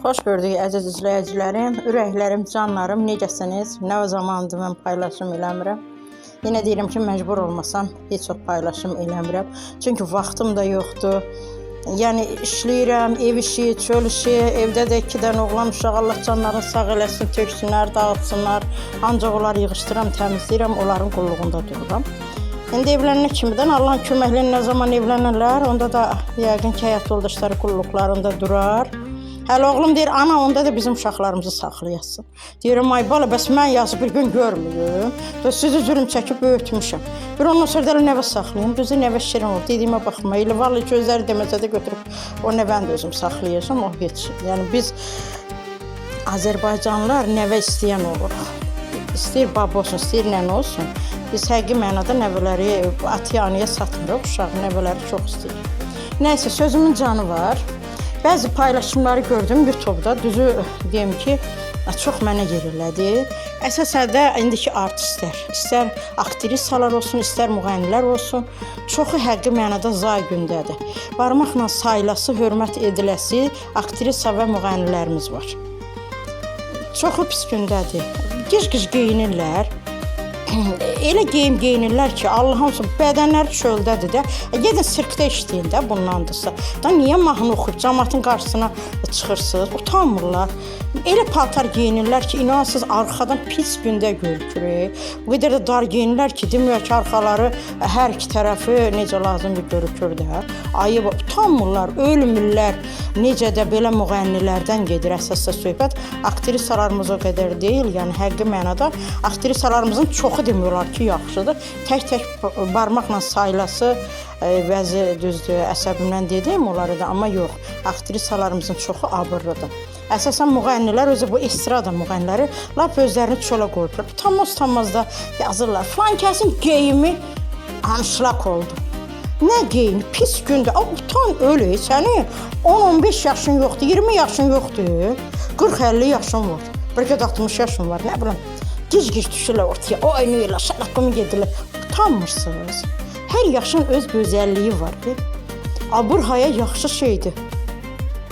Xoş gördük əziz izləyicilərim, ürəklərim, canlarım, necəsiniz? Nə zamandır mən paylaşım eləmirəm. Yenə deyirəm ki, məcbur olmasam heç çox paylaşım eləmirəm. Çünki vaxtım da yoxdur. Yəni işləyirəm, ev işi, çöl işi, evdə də 2 dənə oğlan uşaq, Allah canlarını sağ eləsin, töksünlər, dağıtsınlar. Ancaq onları yığışdıram, təmizləyirəm, onların qulluğunda dururam. İndi evlənənə kimidən Allahın köməkliyi nə zaman evlənirlər, onda da yəqin ki, həyat yoldaşları qulluqlarında durar. Hələ oğlum deyir, ana onda da bizim uşaqlarımızı saxlayasın. Deyirəm, ay bala, bəs mən yazı bir gün görmüyüm. Və sizi zülüm çəkib böyütmüşəm. Bir ondan sonra da nəvə saxlayayım. Düzü nəvə şirin oldu. Dediyimə baxma. Elə vallahi gözləri deməsə də götürüb o nəvəni də özüm saxlayacağım. O heç. Yəni biz Azərbaycanlılar nəvə istəyən oluruq. İstəyir baba olsun, istəyir nənə olsun. Biz həqiqi mənada nəvələri ata-anaya satmırıq. Uşaq nəvələri çox istəyir. Nəysə, sözümün canı var. Bəzi paylaşımları gördüm YouTube'da. Düzü deyim ki, çox mənə yer elədi. Əsasən də indiki artistlər, istər aktrisalar olsun, istər müğənnilər olsun, çoxu həqiqi mənada zay gündədir. Barmaqla sayılası, hörmət ediləsi aktrisa və müğənnilərimiz var. Çoxu pis gündədir. Gic-gic geyinirlər. Elə geyinirlər ki, Allah'ın olsun, bədənləri çöldədir də. Gedin sirkdə işləyin də bunlandırsa. Da niyə mahnı oxuyub cəmaatın qarşısına çıxırsınız? Utanmırlar. Elə paltar geyinirlər ki, inansız arxadan pis gündə görükür. Bu qədər də dar geyinirlər ki, demək ki, arxaları hər iki tərəfi necə lazımdır görükür də. Ayıb, utanmırlar, ölmürlər. Necə də belə müğənnilərdən gedir əsasda söhbət. Aktrisalarımız o qədər deyil, yəni həqiqi mənada aktrisalarımızın çoxu demiyorlar ki, yaxşıdır. Tək-tək barmaqla sayılası bəzi düzdür, əsəbimdən dedim onları da, amma yox. Aktrisalarımızın çoxu abırlıdır. Əsasən müğənnilər, özü bu estrada müğənniləri lap özlərini çölə qoyublar. Utanmaz da yazırlar. Falan kəsin geyimi anşlak oldu. Nə geyimi? Pis gündə. Utan öyle. Sənin 10-15 yaşın yoxdur, 20 yaşın yoxdur. 40-50 yaşın var. Bəlkə də 60 yaşın var, nə biləm. Gic-gic düşürlər ortaya, o oynayırlar, şalaqımı gedirlər. Utanmırsınız. Hər yaşın öz gözəlliyi var. Abur-haya yaxşı şeydir.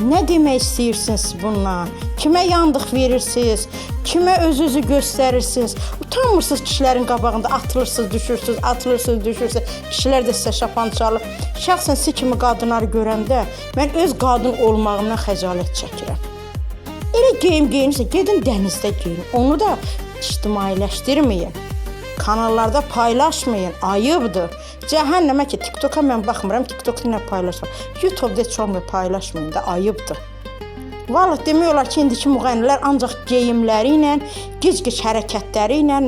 Nə demək istəyirsiniz bununla? Kimə yandıq verirsiniz? Kimə özünüzü göstərirsiniz? Utanmırsınız kişilərin qabağında atılırsınız, düşürsünüz, atılırsınız, düşürsünüz. Kişilər də sizə şapan çalır. Şəxsən siz kimi qadınları görəndə mən öz qadın olmağımdan xəcalət çəkirəm. Elə geyinirsə, gedin dənizdə geyin. Onu da ictimailəşdirməyin. Kanallarda paylaşmayın, ayıbdır. Cəhənnəmə ki, TikTok'a mən baxmıram, TikTok'da nə paylaşmam. YouTube'da heç olmur, paylaşmayın da, ayıbdır. Vallahi demiyorlar ki, indiki müğənnilər ancaq geyimləri ilə, gic-gic hərəkətləri ilə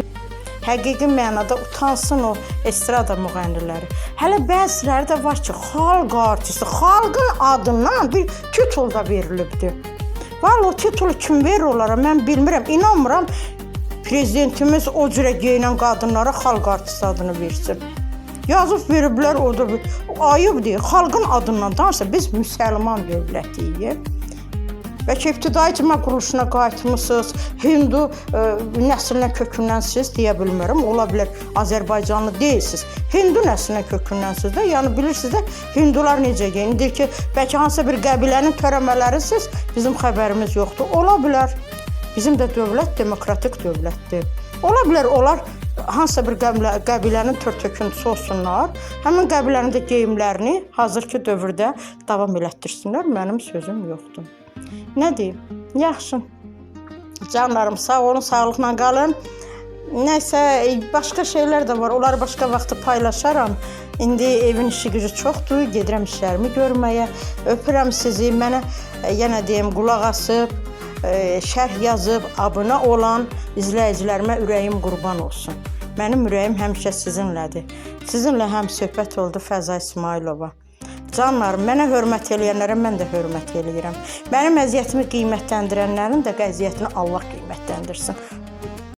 həqiqi mənada utansın o estrada müğənniləri. Hələ bəziləri də var ki, xalq artisti, xalqın adından bir titul da verilibdir. Vallahi o titulu kim verir onlara, mən bilmirəm, inanmıram. Prezidentimiz o cürə geyinən qadınlara xalq artisti adını versin. Yazıb veriblər, o da ayıb deyir. Xalqın adından dansa biz müsəlman dövlətiyik. Bəlkə ibtidai icma quruluşuna qayıtmısınız, Hindu nəslinə kökündənsiniz deyə bilmirəm. Ola bilər Azərbaycanlı deyilsiniz. Hindu nəslinə kökündənsiniz də, yəni bilirsiniz də Hindular necə geyinir ki, bəlkə hansısa bir qəbilənin törəmələrisiz, bizim xəbərimiz yoxdur. Ola bilər. Bizim də dövlət demokratik dövlətdir. Ola bilər onlar hansısa bir qəbilənin tör-töküntüsü olsunlar, həmin qəbilənin də geyimlərini hazırki dövrdə davam elətdirsinlər. Mənim sözüm yoxdur. Nə deyim? Yaxşı. Canlarım, sağ olun, sağlıqla qalın. Nəysə, başqa şeylər də var. Onları başqa vaxtı paylaşaram. İndi evin işi gücü çoxdur. Gedirəm işlərimi görməyə. Öpürəm sizi. Mənə yenə deyim, qulaq asıb, şərh yazıb, abunə olan izləyicilərimə ürəyim qurban olsun. Mənim ürəyim həmişə sizinlədir. Sizinlə həm söhbət oldu Fəza İsmailova. Canlarım, mənə hörmət eləyənlərə mən də hörmət eləyirəm. Mənim əziyyətimi qiymətləndirənlərin də qəziyyətini Allah qiymətləndirsin.